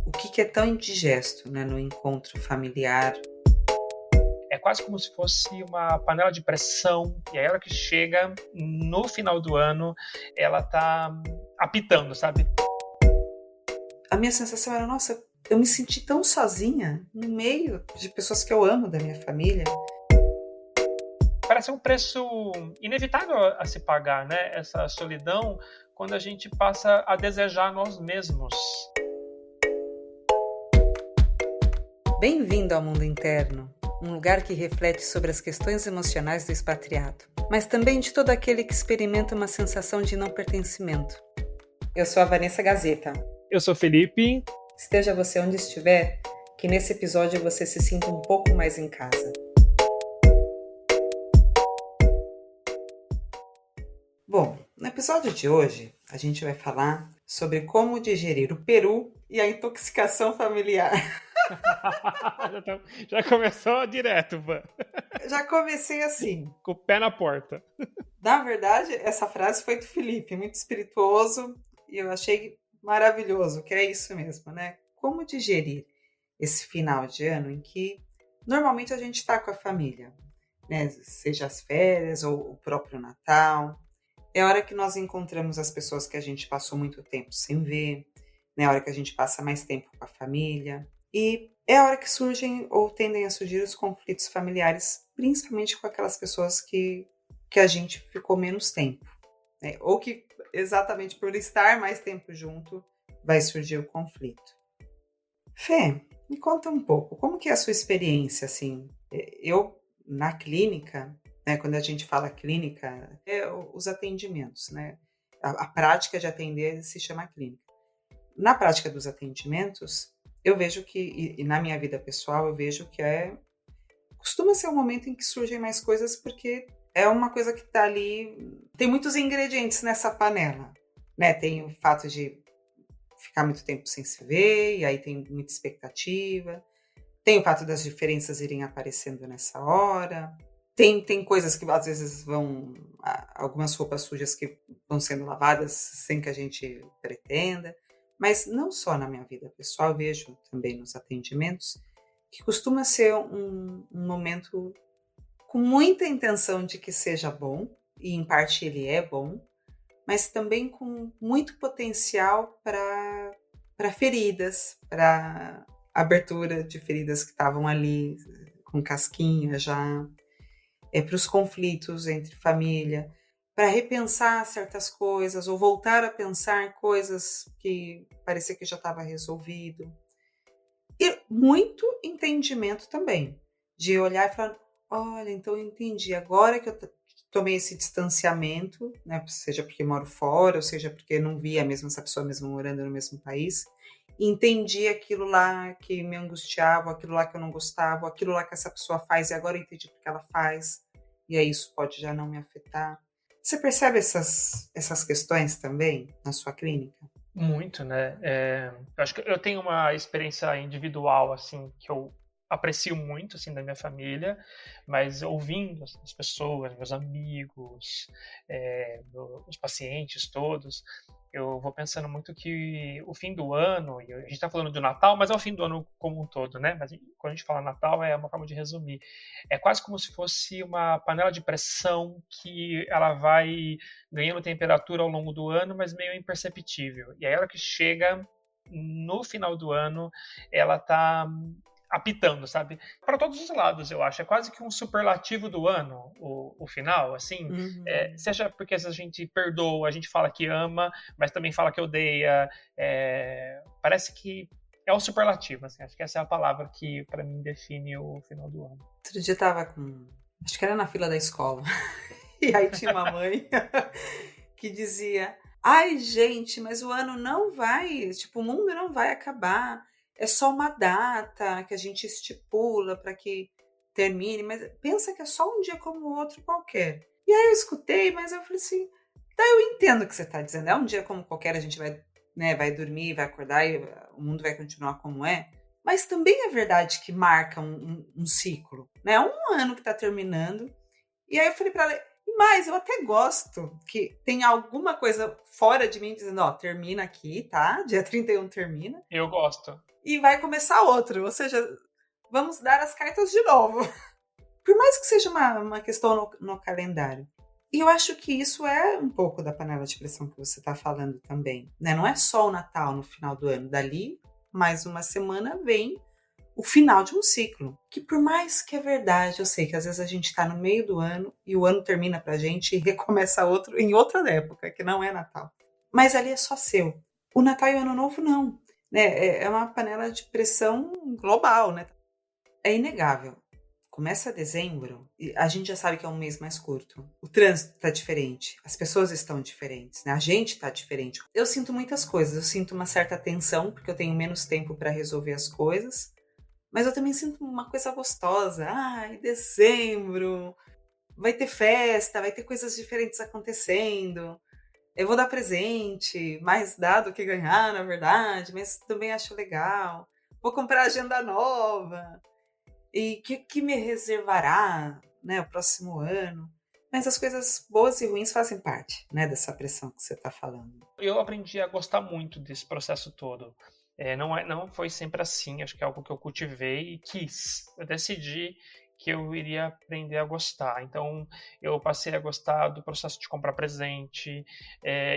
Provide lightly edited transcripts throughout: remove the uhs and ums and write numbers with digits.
o que é tão indigesto, né, no encontro familiar. É quase como se fosse uma panela de pressão, e aí a hora que chega no final do ano, ela tá apitando, sabe? A minha sensação era, nossa, eu me senti tão sozinha no meio de pessoas que eu amo da minha família. Parece um preço inevitável a se pagar, né? Essa solidão, quando a gente passa a desejar nós mesmos. Bem-vindo ao Mundo Interno, um lugar que reflete sobre as questões emocionais do expatriado, mas também de todo aquele que experimenta uma sensação de não pertencimento. Eu sou a Vanessa Gazeta. Eu sou Felipe. Esteja você onde estiver, que nesse episódio você se sinta um pouco mais em casa. Bom, no episódio de hoje, a gente vai falar sobre como digerir o peru e a intoxicação familiar. Já começou direto, Van. Já comecei assim. Com o pé na porta. Na verdade, essa frase foi do Felipe, muito espirituoso, e eu achei maravilhoso, que é isso mesmo, né? Como digerir esse final de ano em que normalmente a gente está com a família, né? Seja as férias ou o próprio Natal. É a hora que nós encontramos as pessoas que a gente passou muito tempo sem ver, né? É a hora que a gente passa mais tempo com a família. E é a hora que surgem ou tendem a surgir os conflitos familiares, principalmente com aquelas pessoas que a gente ficou menos tempo, né? Ou que exatamente por estar mais tempo junto vai surgir o conflito. Fê, me conta um pouco, como que é a sua experiência, assim? Eu, na clínica, né, quando a gente fala clínica, os atendimentos, né? A prática de atender se chama clínica. Na prática dos atendimentos, eu vejo que, e na minha vida pessoal, eu vejo que costuma ser um momento em que surgem mais coisas, porque é uma coisa que está ali, tem muitos ingredientes nessa panela, né? Tem o fato de ficar muito tempo sem se ver, e aí tem muita expectativa, tem o fato das diferenças irem aparecendo nessa hora, tem coisas que às vezes algumas roupas sujas que vão sendo lavadas sem que a gente pretenda, mas não só na minha vida pessoal, eu vejo também nos atendimentos, que costuma ser um momento com muita intenção de que seja bom, e em parte ele é bom, mas também com muito potencial para feridas, para abertura de feridas que estavam ali com casquinha já, para os conflitos entre família, para repensar certas coisas ou voltar a pensar coisas que parecia que já estava resolvido. E muito entendimento também, de olhar e falar, olha, então eu entendi, agora que eu tomei esse distanciamento, né, seja porque moro fora, ou seja porque não via essa pessoa mesmo morando no mesmo país, entendi aquilo lá que me angustiava, aquilo lá que eu não gostava, aquilo lá que essa pessoa faz, e agora eu entendi porque ela faz, e aí isso pode já não me afetar. Você percebe essas questões também na sua clínica? Muito, né? Eu acho que eu tenho uma experiência individual, assim, que eu aprecio muito, assim, da minha família, mas ouvindo as pessoas, meus amigos, os pacientes todos, eu vou pensando muito que o fim do ano, e a gente está falando do Natal, mas é o fim do ano como um todo, né? Mas quando a gente fala Natal, é uma forma de resumir. É quase como se fosse uma panela de pressão que ela vai ganhando temperatura ao longo do ano, mas meio imperceptível. E aí, a hora que chega no final do ano, ela tá apitando, sabe? Para todos os lados, eu acho. É quase que um superlativo do ano, o final, assim. Uhum. Seja porque a gente perdoa, a gente fala que ama, mas também fala que odeia. Parece que é o superlativo, assim. Acho que essa é a palavra que, para mim, define o final do ano. Outro dia eu tava acho que era na fila da escola, e aí tinha uma mãe que dizia, ai gente, mas o ano não vai, tipo, o mundo não vai acabar, é só uma data que a gente estipula para que termine, mas pensa que é só um dia como o outro qualquer. E aí eu escutei, mas eu falei assim, tá, eu entendo o que você está dizendo, é um dia como qualquer, a gente vai, né, vai dormir, vai acordar e o mundo vai continuar como é, mas também é verdade que marca um ciclo, né, um ano que está terminando. E aí eu falei para ela, Mas eu até gosto que tem alguma coisa fora de mim dizendo, ó, termina aqui, tá? Dia 31 termina. Eu gosto. E vai começar outro. Ou seja, vamos dar as cartas de novo. Por mais que seja uma questão no calendário. E eu acho que isso é um pouco da panela de pressão que você está falando também, né? Não é só o Natal no final do ano. Dali, mais uma semana, vem o final de um ciclo. Que por mais que é verdade, eu sei que às vezes a gente está no meio do ano e o ano termina pra gente e recomeça outro em outra época, que não é Natal. Mas ali é só seu. O Natal e o Ano Novo, não. Né? É uma panela de pressão global, né? É inegável. Começa dezembro e a gente já sabe que é um mês mais curto. O trânsito está diferente, as pessoas estão diferentes, né? A gente está diferente. Eu sinto muitas coisas, eu sinto uma certa tensão, porque eu tenho menos tempo para resolver as coisas, mas eu também sinto uma coisa gostosa. Ai, dezembro, vai ter festa, vai ter coisas diferentes acontecendo. Eu vou dar presente, mais dar do que ganhar, na verdade, mas também acho legal. Vou comprar agenda nova. E que me reservará, né, o próximo ano. Mas as coisas boas e ruins fazem parte, né, dessa pressão que você está falando. Eu aprendi a gostar muito desse processo todo. Não foi sempre assim, acho que é algo que eu cultivei e quis. Eu decidi que eu iria aprender a gostar. Então, eu passei a gostar do processo de comprar presente,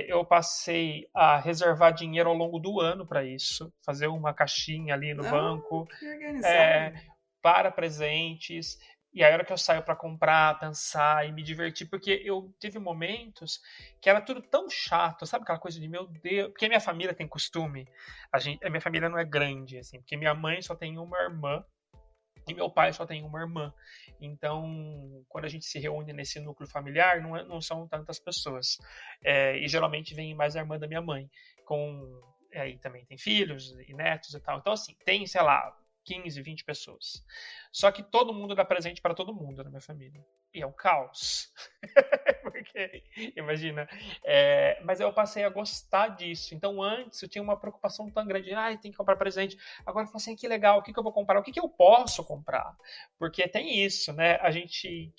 eu passei a reservar dinheiro ao longo do ano para isso, fazer uma caixinha ali no banco. Que organizado. Para presentes. E aí, a hora que eu saio para comprar, pensar e me divertir, porque eu tive momentos que era tudo tão chato, sabe aquela coisa de meu Deus, porque minha família tem costume, a minha família não é grande, assim, porque minha mãe só tem uma irmã e meu pai só tem uma irmã. Então, quando a gente se reúne nesse núcleo familiar, não são tantas pessoas. E geralmente vem mais a irmã da minha mãe, aí também tem filhos e netos e tal. Então, assim, tem, sei lá, 15, 20 pessoas. Só que todo mundo dá presente para todo mundo na minha família. E é um caos. Porque, imagina. Mas eu passei a gostar disso. Então, antes eu tinha uma preocupação tão grande. Tem que comprar presente. Agora eu falo assim, que legal, o que eu vou comprar? O que eu posso comprar? Porque tem isso, né? A gente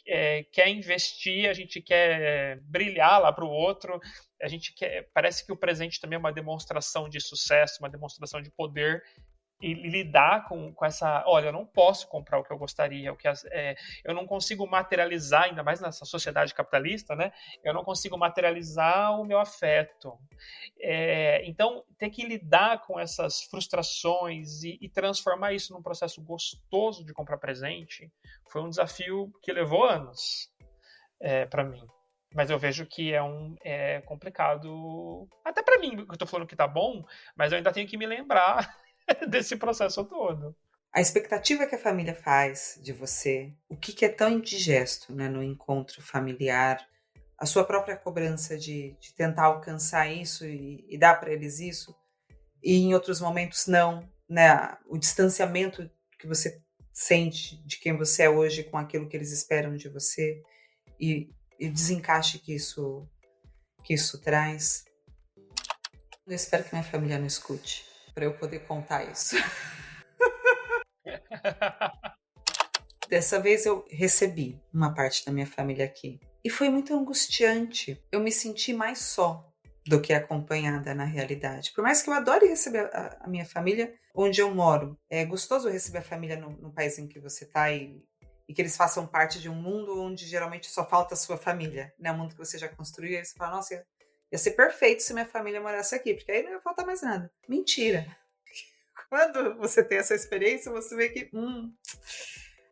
quer investir, a gente quer brilhar lá para o outro. A gente parece que o presente também é uma demonstração de sucesso, uma demonstração de poder. E lidar com essa, olha, eu não posso comprar o que eu gostaria, eu não consigo materializar, ainda mais nessa sociedade capitalista, né? Eu não consigo materializar o meu afeto. Então, ter que lidar com essas frustrações e transformar isso num processo gostoso de comprar presente foi um desafio que levou anos para mim. Mas eu vejo que é complicado, até para mim, que eu tô falando que tá bom, mas eu ainda tenho que me lembrar desse processo todo. A expectativa que a família faz de você, o que é tão indigesto, né, no encontro familiar, a sua própria cobrança de tentar alcançar isso e dar para eles isso, e em outros momentos não, né, o distanciamento que você sente de quem você é hoje com aquilo que eles esperam de você e o desencaixe que isso traz. Eu espero que minha família não escute, para eu poder contar isso. Dessa vez eu recebi uma parte da minha família aqui. E foi muito angustiante. Eu me senti mais só do que acompanhada na realidade. Por mais que eu adore receber a minha família onde eu moro. É gostoso receber a família no país em que você está e que eles façam parte de um mundo onde geralmente só falta a sua família. Né? Um mundo que você já construiu e aí você fala, nossa, ia ser perfeito se minha família morasse aqui, porque aí não ia faltar mais nada. Mentira! Quando você tem essa experiência, você vê que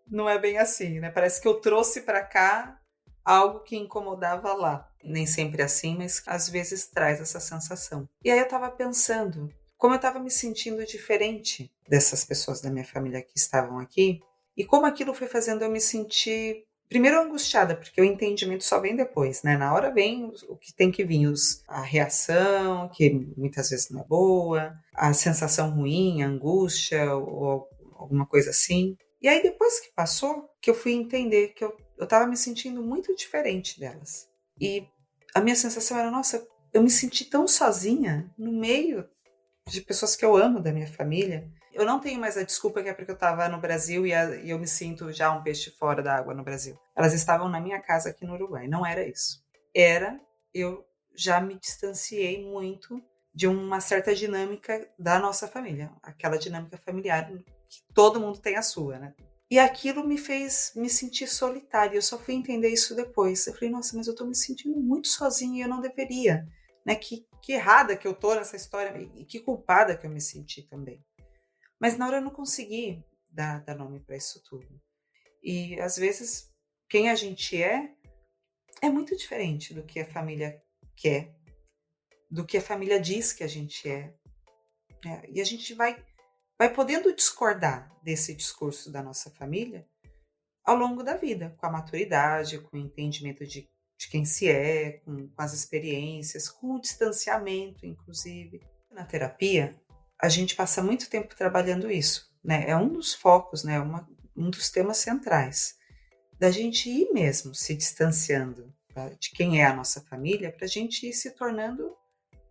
não é bem assim, né? Parece que eu trouxe para cá algo que incomodava lá. Nem sempre é assim, mas às vezes traz essa sensação. E aí eu estava pensando como eu estava me sentindo diferente dessas pessoas da minha família que estavam aqui e como aquilo foi fazendo eu me sentir primeiro angustiada, porque o entendimento só vem depois, né? Na hora vem o que tem que vir, a reação, que muitas vezes não é boa, a sensação ruim, a angústia ou alguma coisa assim. E aí depois que passou, que eu fui entender que eu estava me sentindo muito diferente delas. E a minha sensação era, nossa, eu me senti tão sozinha no meio de pessoas que eu amo da minha família. Eu não tenho mais a desculpa que é porque eu estava no Brasil e eu me sinto já um peixe fora da água no Brasil. Elas estavam na minha casa aqui no Uruguai. Não era isso. Eu já me distanciei muito de uma certa dinâmica da nossa família. Aquela dinâmica familiar que todo mundo tem a sua, né? E aquilo me fez me sentir solitária. Eu só fui entender isso depois. Eu falei, nossa, mas eu tô me sentindo muito sozinha e eu não deveria. Né? Que errada que eu tô nessa história e que culpada que eu me senti também. Mas na hora eu não consegui dar nome para isso tudo. E às vezes quem a gente é muito diferente do que a família quer, do que a família diz que a gente é. E a gente vai podendo discordar desse discurso da nossa família ao longo da vida, com a maturidade, com o entendimento de quem se é, com as experiências, com o distanciamento, inclusive. Na terapia, a gente passa muito tempo trabalhando isso, né? É um dos focos, né? Um dos temas centrais, da gente ir mesmo se distanciando, tá? De quem é a nossa família, para a gente ir se tornando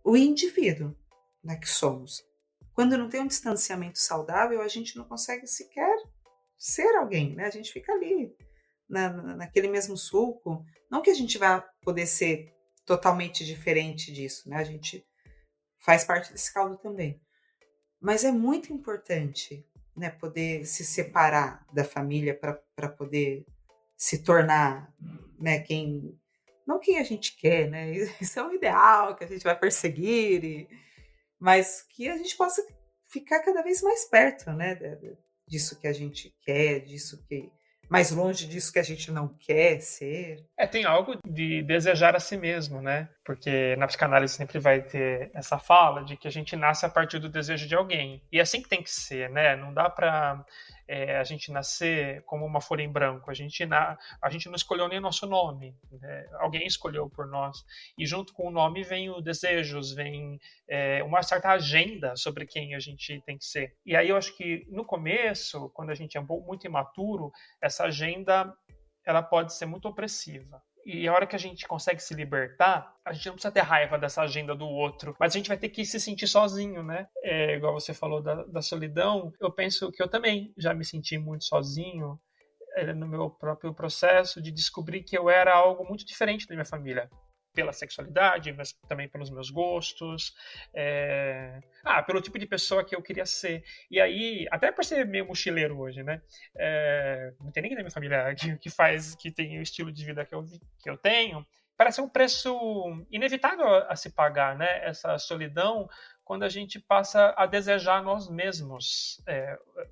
o indivíduo, né, que somos. Quando não tem um distanciamento saudável, a gente não consegue sequer ser alguém, né? A gente fica ali, naquele mesmo sulco. Não que a gente vá poder ser totalmente diferente disso, né? A gente faz parte desse caldo também. Mas é muito importante, né, poder se separar da família para poder se tornar, né, não quem a gente quer, né? Isso é um ideal que a gente vai perseguir, mas que a gente possa ficar cada vez mais perto, né, disso que a gente quer, disso que mais longe disso que a gente não quer ser. Tem algo de desejar a si mesmo, né? Porque na psicanálise sempre vai ter essa fala de que a gente nasce a partir do desejo de alguém. E é assim que tem que ser, né? Não dá pra a gente nascer como uma folha em branco. A gente não escolheu nem o nosso nome, né? Alguém escolheu por nós. E junto com o nome vem os desejos, vem uma certa agenda sobre quem a gente tem que ser. E aí eu acho que no começo, quando a gente é muito imaturo, essa agenda ela pode ser muito opressiva. E a hora que a gente consegue se libertar, a gente não precisa ter raiva dessa agenda do outro, mas a gente vai ter que se sentir sozinho, né? Igual você falou da solidão, eu penso que eu também já me senti muito sozinho no meu próprio processo de descobrir que eu era algo muito diferente da minha família. Pela sexualidade, mas também pelos meus gostos, pelo tipo de pessoa que eu queria ser. E aí, até por ser meio mochileiro hoje, né? Não tem ninguém da minha família que tem o estilo de vida que eu tenho. Parece um preço inevitável a se pagar, né? Essa solidão, quando a gente passa a desejar nós mesmos,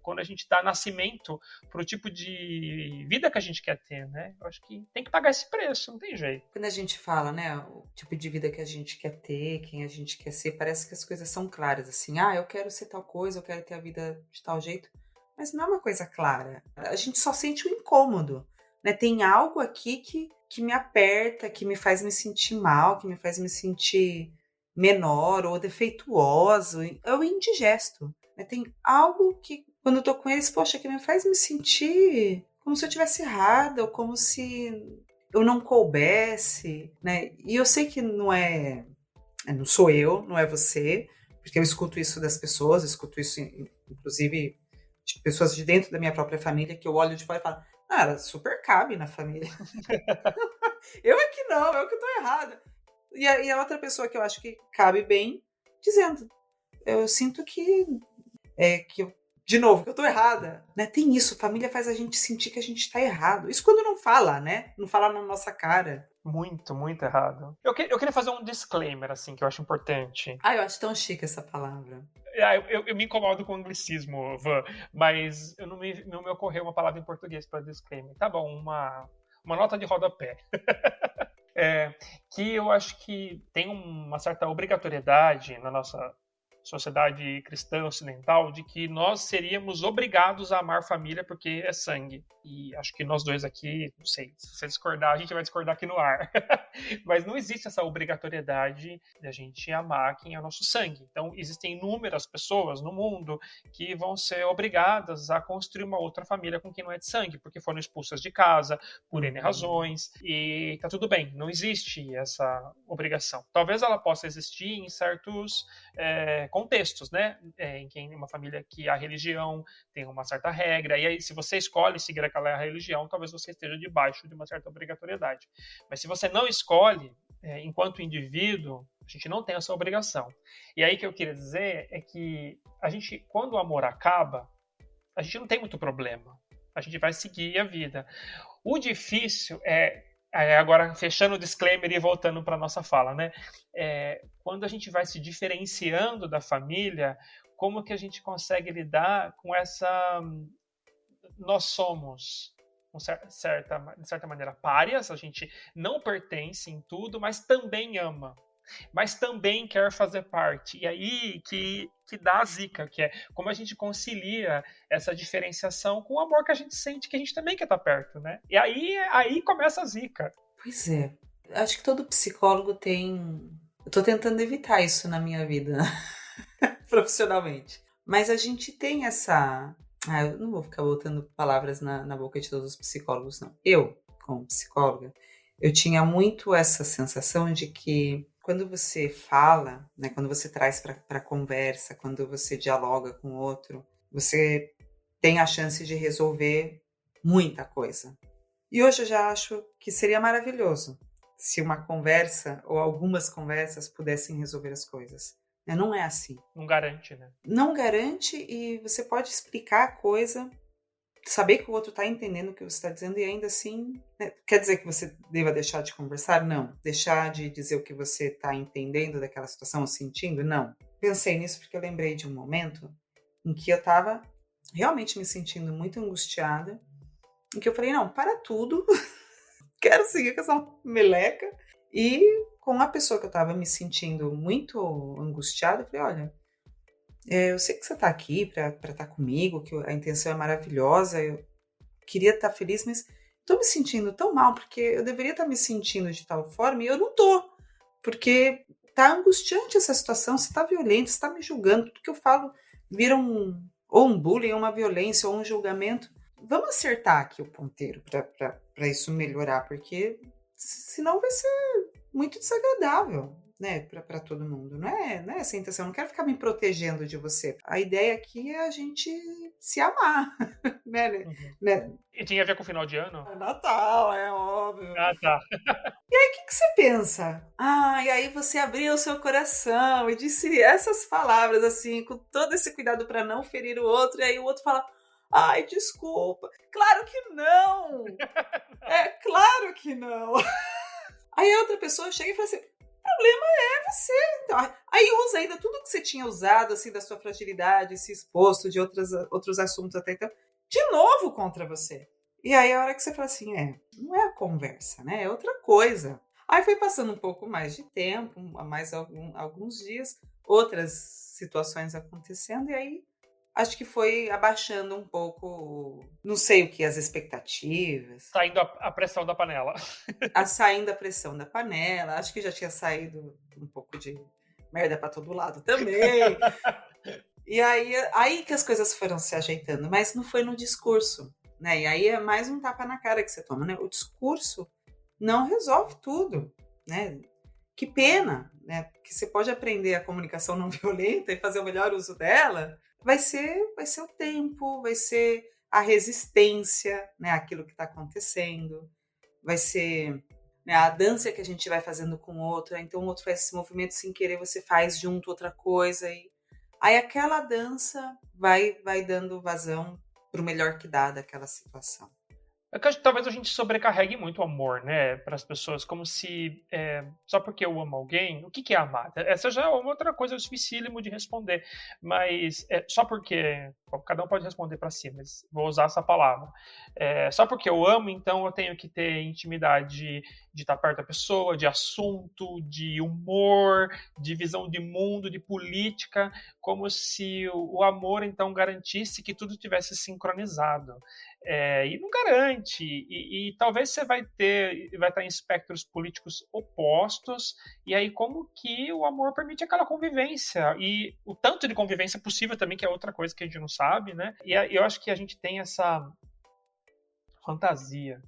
quando a gente dá nascimento para o tipo de vida que a gente quer ter, né? Eu acho que tem que pagar esse preço, não tem jeito. Quando a gente fala, né, o tipo de vida que a gente quer ter, quem a gente quer ser, parece que as coisas são claras, assim, eu quero ser tal coisa, eu quero ter a vida de tal jeito, mas não é uma coisa clara. A gente só sente o incômodo, né? Tem algo aqui que me aperta, que me faz me sentir mal, que me faz me sentir menor ou defeituoso, é o indigesto, né? Tem algo que, quando eu tô com eles, poxa, que me faz me sentir como se eu tivesse errada, ou como se eu não coubesse, né? E eu sei que não sou eu, não é você, porque eu escuto isso das pessoas, escuto isso, inclusive, de pessoas de dentro da minha própria família, que eu olho de fora e falo, ela super cabe na família. Eu é que não, eu que tô errada. E a outra pessoa que eu acho que cabe bem, dizendo, eu sinto que de novo, que eu tô errada, né? Tem isso, família faz a gente sentir que a gente tá errado. Isso quando não fala, né? Não fala na nossa cara. Muito, muito errado. Eu queria fazer um disclaimer, assim, que eu acho importante. Eu acho tão chique essa palavra. Eu me incomodo com o anglicismo, Van, mas não me ocorreu uma palavra em português para disclaimer. Tá bom, uma nota de rodapé. Que eu acho que tem uma certa obrigatoriedade na nossa sociedade cristã ocidental de que nós seríamos obrigados a amar família porque é sangue. E acho que nós dois aqui, não sei, se você discordar, a gente vai discordar aqui no ar. Mas não existe essa obrigatoriedade de a gente amar quem é o nosso sangue. Então, existem inúmeras pessoas no mundo que vão ser obrigadas a construir uma outra família com quem não é de sangue, porque foram expulsas de casa, por N razões, e tá tudo bem, não existe essa obrigação. Talvez ela possa existir em certos contextos, né? Em que em uma família que a religião tem uma certa regra, e aí se você escolhe seguir aquela religião, talvez você esteja debaixo de uma certa obrigatoriedade. Mas se você não escolhe, enquanto indivíduo, a gente não tem essa obrigação. E aí que eu queria dizer é que a gente, quando o amor acaba, a gente não tem muito problema. A gente vai seguir a vida. O difícil agora fechando o disclaimer e voltando para a nossa fala, né? Quando a gente vai se diferenciando da família, como que a gente consegue lidar com essa... Nós somos, de certa maneira, párias, a gente não pertence em tudo, mas também ama. Mas também quer fazer parte. E aí que dá a zica, que é como a gente concilia essa diferenciação com o amor que a gente sente, que a gente também quer estar perto, né? E aí começa a zica. Pois é. Acho que todo psicólogo tem... Eu tô tentando evitar isso na minha vida, profissionalmente. Mas a gente tem essa... eu não vou ficar botando palavras na boca de todos os psicólogos, não. Eu, como psicóloga, eu tinha muito essa sensação de que quando você fala, né, quando você traz para conversa, quando você dialoga com o outro, você tem a chance de resolver muita coisa. E hoje eu já acho que seria maravilhoso se uma conversa ou algumas conversas pudessem resolver as coisas. Não é assim. Não garante, né? Não garante, e você pode explicar a coisa, saber que o outro está entendendo o que você está dizendo e ainda assim... Né? Quer dizer que você deva deixar de conversar? Não. Deixar de dizer o que você está entendendo daquela situação ou sentindo? Não. Pensei nisso porque eu lembrei de um momento em que eu estava realmente me sentindo muito angustiada, em que eu falei, não, para tudo, quero seguir com essa meleca. E com uma pessoa que eu estava me sentindo muito angustiada, eu falei, olha, eu sei que você está aqui para estar comigo, que a intenção é maravilhosa, eu queria estar feliz, mas estou me sentindo tão mal, porque eu deveria estar me sentindo de tal forma e eu não estou, porque está angustiante essa situação, você está violento, você está me julgando, tudo que eu falo vira ou um bullying, ou uma violência, ou um julgamento. Vamos acertar aqui o ponteiro para isso melhorar, porque senão vai ser muito desagradável, né, para todo mundo. Não é essa a intenção. Eu não quero ficar me protegendo de você. A ideia aqui é a gente se amar, né? Uhum. Né? E tinha a ver com o final de ano? É Natal, é óbvio. Ah, tá. E aí, o que você pensa? E aí você abriu o seu coração e disse essas palavras, assim, com todo esse cuidado para não ferir o outro, e aí o outro fala, ai, desculpa. Claro que não! Claro que não! Aí a outra pessoa chega e fala assim, o problema é você. Então, aí usa ainda tudo que você tinha usado, assim, da sua fragilidade, se exposto de outros assuntos até então, de novo contra você. E aí a hora que você fala assim, não é a conversa, né? É outra coisa. Aí foi passando um pouco mais de tempo, mais alguns dias, outras situações acontecendo, e aí acho que foi abaixando um pouco, não sei o que, as expectativas. Saindo a pressão da panela. Saindo a pressão da panela. Acho que já tinha saído um pouco de merda para todo lado também. E aí que as coisas foram se ajeitando, mas não foi no discurso, né? E aí é mais um tapa na cara que você toma, né? O discurso não resolve tudo, né? Que pena, né? Porque você pode aprender a comunicação não violenta e fazer o melhor uso dela. Vai ser o tempo, vai ser a resistência, né? Aquilo que está acontecendo. Vai ser, né, a dança que a gente vai fazendo com o outro. Então o outro faz esse movimento sem querer, você faz junto outra coisa. E aí aquela dança vai dando vazão para o melhor que dá daquela situação. É que talvez a gente sobrecarregue muito o amor, né, para as pessoas, como se só porque eu amo alguém, o que é amar? Essa já é uma outra coisa dificílimo de responder, mas só porque cada um pode responder para si, mas vou usar essa palavra. Só porque eu amo, então eu tenho que ter intimidade de estar perto da pessoa, de assunto, de humor, de visão de mundo, de política, como se o amor então garantisse que tudo tivesse sincronizado. E não garante, e talvez você vai estar em espectros políticos opostos, e aí como que o amor permite aquela convivência, e o tanto de convivência possível também, que é outra coisa que a gente não sabe, né? E eu acho que a gente tem essa fantasia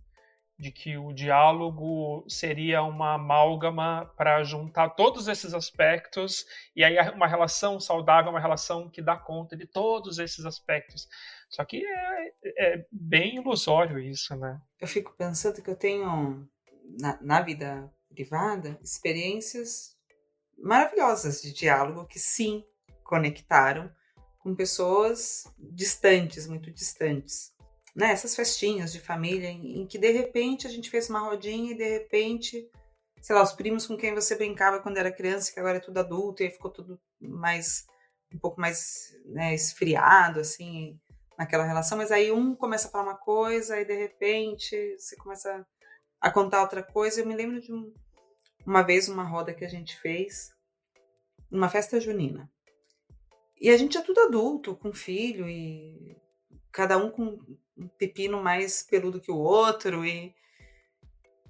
de que o diálogo seria uma amálgama para juntar todos esses aspectos, e aí uma relação saudável, uma relação que dá conta de todos esses aspectos. Só que é bem ilusório isso, né? Eu fico pensando que eu tenho, na vida privada, experiências maravilhosas de diálogo que sim conectaram com pessoas distantes, muito distantes. Né? Essas festinhas de família em que de repente a gente fez uma rodinha e de repente, sei lá, os primos com quem você brincava quando era criança, que agora é tudo adulto, e aí ficou tudo mais, um pouco mais, né, esfriado, assim, naquela relação, mas aí um começa a falar uma coisa e de repente você começa a contar outra coisa. Eu me lembro de uma vez uma roda que a gente fez numa festa junina. E a gente é tudo adulto, com filho, e cada um com um pepino mais peludo que o outro. E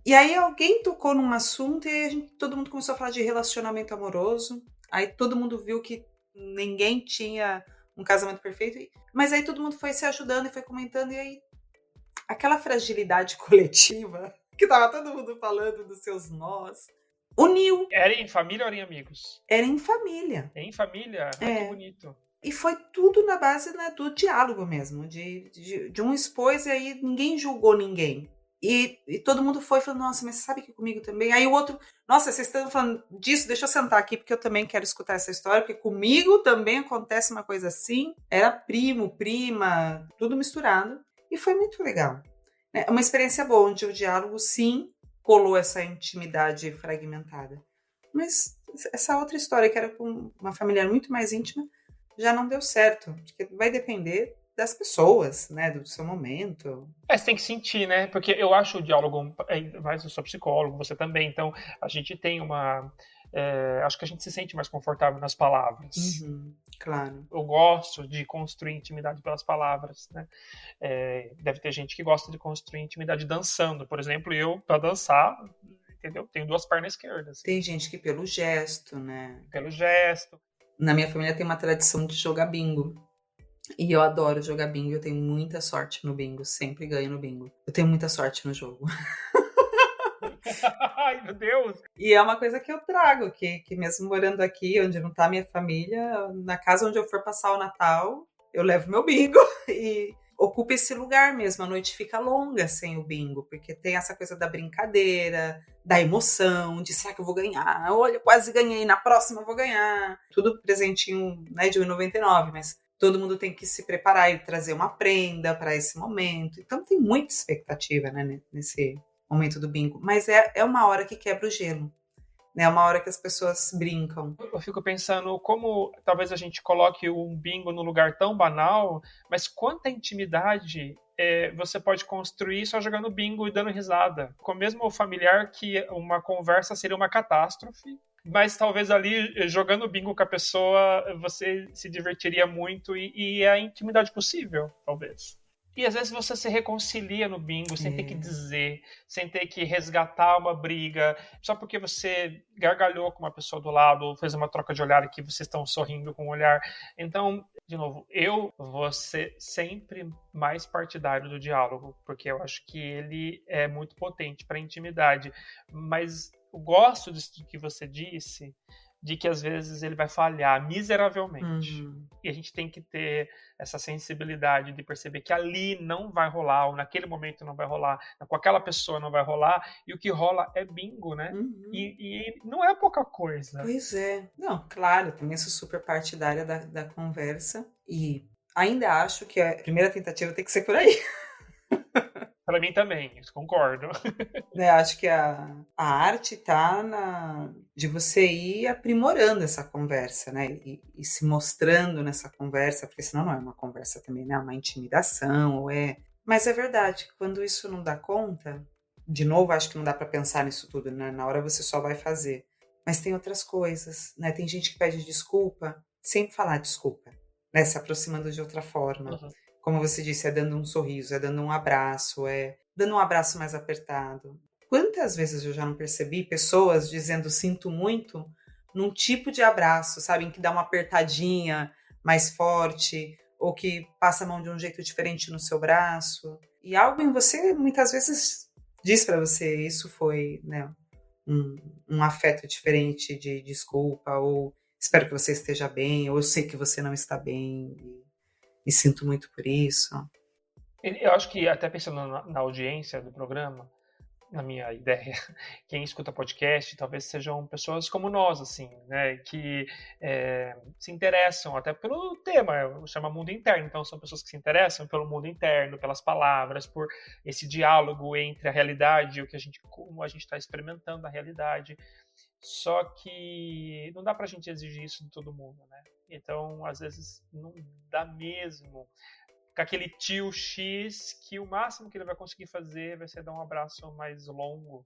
aí alguém tocou num assunto e todo mundo começou a falar de relacionamento amoroso. Aí todo mundo viu que ninguém tinha um casamento perfeito. Mas aí todo mundo foi se ajudando e foi comentando. E aí aquela fragilidade coletiva, que tava todo mundo falando dos seus nós, uniu. Era em família ou era em amigos? Era em família. Em família? Ai, que bonito. E foi tudo na base, né, do diálogo mesmo, de um expôs, e aí ninguém julgou ninguém. E todo mundo foi falando, nossa, mas você sabe que comigo também? Aí o outro, nossa, vocês estão falando disso, deixa eu sentar aqui, porque eu também quero escutar essa história, porque comigo também acontece uma coisa assim. Era primo, prima, tudo misturado. E foi muito legal. É uma experiência boa, onde o diálogo, sim, colou essa intimidade fragmentada. Mas essa outra história, que era com uma familiar muito mais íntima, já não deu certo, porque vai depender das pessoas, né, do seu momento. Você tem que sentir, né? Porque eu acho o diálogo, mas eu sou psicólogo, você também, então a gente tem acho que a gente se sente mais confortável nas palavras. Uhum, claro. Eu gosto de construir intimidade pelas palavras, né? Deve ter gente que gosta de construir intimidade dançando. Por exemplo, eu, para dançar, entendeu? Tenho 2 pernas esquerdas. Tem gente que pelo gesto, né? Pelo gesto. Na minha família tem uma tradição de jogar bingo. E eu adoro jogar bingo, eu tenho muita sorte no bingo, sempre ganho no bingo. Eu tenho muita sorte no jogo. Ai, meu Deus! E é uma coisa que eu trago, que mesmo morando aqui, onde não tá minha família, na casa onde eu for passar o Natal, eu levo meu bingo e ocupa esse lugar mesmo. A noite fica longa sem o bingo, porque tem essa coisa da brincadeira, da emoção, de será que eu vou ganhar? Olha, quase ganhei, na próxima eu vou ganhar. Tudo presentinho, né, de R$1,99, mas todo mundo tem que se preparar e trazer uma prenda para esse momento. Então tem muita expectativa, né, nesse momento do bingo. Mas é uma hora que quebra o gelo. É uma hora que as pessoas brincam. Eu fico pensando como talvez a gente coloque um bingo num lugar tão banal, mas quanta intimidade você pode construir só jogando bingo e dando risada. Com mesmo o familiar, que uma conversa seria uma catástrofe, mas talvez ali, jogando bingo com a pessoa, você se divertiria muito e é a intimidade possível, talvez. E às vezes você se reconcilia no bingo sem ter que dizer, sem ter que resgatar uma briga, só porque você gargalhou com uma pessoa do lado ou fez uma troca de olhar e que vocês estão sorrindo com o olhar. Então, de novo, eu vou ser sempre mais partidário do diálogo, porque eu acho que ele é muito potente para a intimidade. Mas eu gosto disso que você disse, de que às vezes ele vai falhar miseravelmente. Uhum. E a gente tem que ter essa sensibilidade de perceber que ali não vai rolar, ou naquele momento não vai rolar, com aquela pessoa não vai rolar, e o que rola é bingo, né? Uhum. E não é pouca coisa. Pois é. Não, claro, também sou super partidária da conversa, e ainda acho que a primeira tentativa tem que ser por aí. Para mim também, concordo. Acho que a arte tá de você ir aprimorando essa conversa, né? E se mostrando nessa conversa, porque senão não é uma conversa também, né? É uma intimidação, Mas é verdade, quando isso não dá conta, de novo, acho que não dá para pensar nisso tudo, né? Na hora você só vai fazer. Mas tem outras coisas, né? Tem gente que pede desculpa sem falar desculpa, né? Se aproximando de outra forma. Uhum. Como você disse, é dando um sorriso, é dando um abraço, é dando um abraço mais apertado. Quantas vezes eu já não percebi pessoas dizendo sinto muito num tipo de abraço, sabe? Em que dá uma apertadinha mais forte, ou que passa a mão de um jeito diferente no seu braço. E algo em você, muitas vezes, diz para você isso foi, né, um afeto diferente de desculpa, ou espero que você esteja bem, ou eu sei que você não está bem e sinto muito por isso. Eu acho que, até pensando na audiência do programa, na minha ideia, quem escuta podcast talvez sejam pessoas como nós, assim, né, que se interessam até pelo tema, chama mundo interno, então são pessoas que se interessam pelo mundo interno, pelas palavras, por esse diálogo entre a realidade e o que como a gente está experimentando a realidade. Só que não dá pra gente exigir isso de todo mundo, né? Então, às vezes, não dá mesmo com aquele tio X que o máximo que ele vai conseguir fazer vai ser dar um abraço mais longo.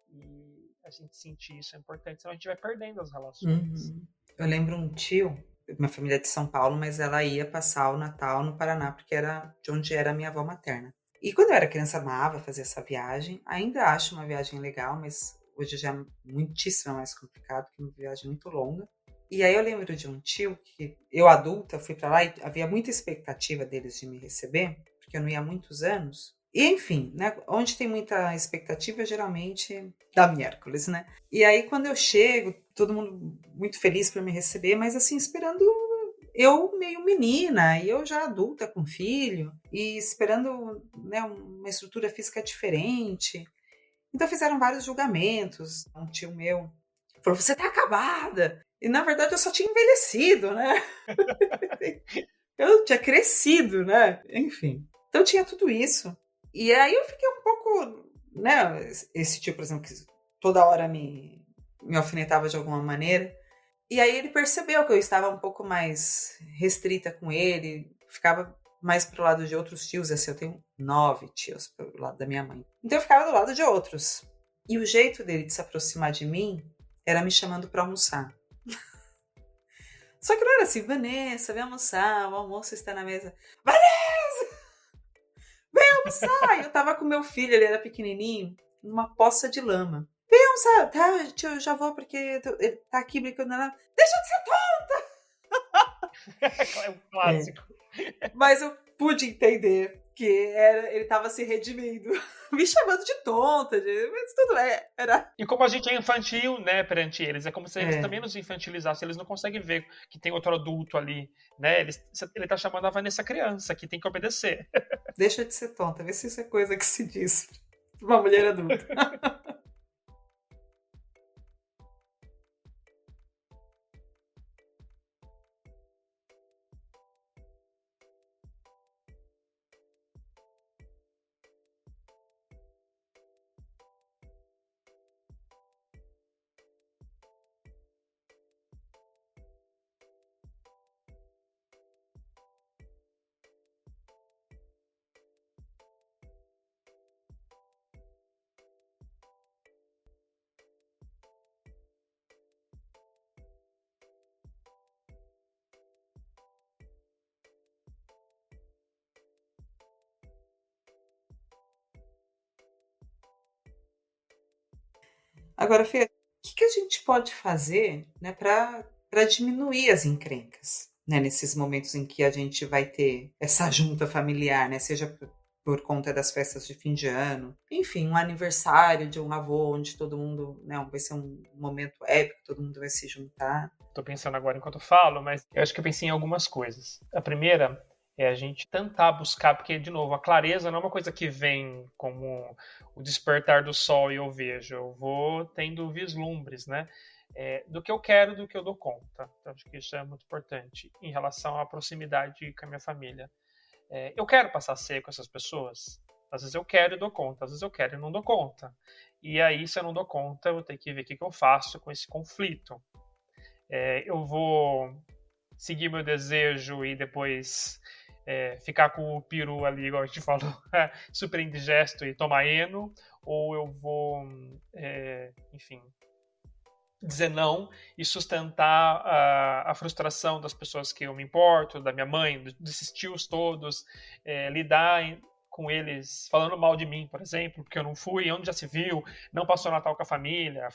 E a gente sentir isso é importante, senão a gente vai perdendo as relações. Uhum. Eu lembro um tio, minha família é de São Paulo, mas ela ia passar o Natal no Paraná, porque era de onde era a minha avó materna. E quando eu era criança, amava fazer essa viagem. Ainda acho uma viagem legal, mas hoje já é muitíssimo mais complicado, porque é uma viagem muito longa. E aí eu lembro de um tio que eu adulta fui para lá e havia muita expectativa deles de me receber, porque eu não ia há muitos anos. E enfim, né, onde tem muita expectativa, geralmente dá miércoles, né? E aí quando eu chego, todo mundo muito feliz por me receber, mas assim, esperando eu meio menina, e eu já adulta com filho, e esperando, né, uma estrutura física diferente. Então fizeram vários julgamentos. Um tio meu falou: você tá acabada. E na verdade eu só tinha envelhecido, né? Eu tinha crescido, né? Enfim. Então tinha tudo isso. E aí eu fiquei um pouco, né? Esse tio, por exemplo, que toda hora me alfinetava de alguma maneira. E aí ele percebeu que eu estava um pouco mais restrita com ele, ficava mais pro lado de outros tios. Assim, eu tenho 9 tios pro lado da minha mãe. Então eu ficava do lado de outros. E o jeito dele de se aproximar de mim era me chamando para almoçar. Só que não era assim: Vanessa, vem almoçar, o almoço está na mesa. Vanessa, vem almoçar! E eu tava com meu filho, ele era pequenininho, numa poça de lama. Vem almoçar, tá, tio, eu já vou porque ele tá aqui brincando. Deixa de ser É um clássico. Mas eu pude entender que ele estava se redimindo, me chamando de tonta, mas tudo era. E como a gente é infantil, né, perante eles, é como se eles também nos infantilizassem, eles não conseguem ver que tem outro adulto ali, né, ele tá chamando a Vanessa criança, que tem que obedecer. Deixa de ser tonta, vê se isso é coisa que se diz pra uma mulher adulta. Agora, Fê, o que a gente pode fazer, né, para diminuir as encrencas, né, nesses momentos em que a gente vai ter essa junta familiar, né, seja por conta das festas de fim de ano, enfim, um aniversário de um avô onde todo mundo, né, vai ser um momento épico, todo mundo vai se juntar. Tô pensando agora enquanto eu falo, mas eu acho que eu pensei em algumas coisas. A primeira é a gente tentar buscar, porque, de novo, a clareza não é uma coisa que vem como o despertar do sol e eu vejo. Eu vou tendo vislumbres, né? Do que eu quero, do que eu dou conta. Então, acho que isso é muito importante em relação à proximidade com a minha família. Eu quero passar a ser com essas pessoas? Às vezes eu quero e dou conta, às vezes eu quero e não dou conta. E aí, se eu não dou conta, eu vou ter que ver o que eu faço com esse conflito. Eu vou seguir meu desejo e depois ficar com o peru ali, igual a gente falou, super indigesto e tomar eno, ou eu vou, enfim, dizer não e sustentar a frustração das pessoas que eu me importo, da minha mãe, desses tios todos, lidar com eles falando mal de mim, por exemplo, porque eu não fui, onde já se viu, não passou Natal com a família,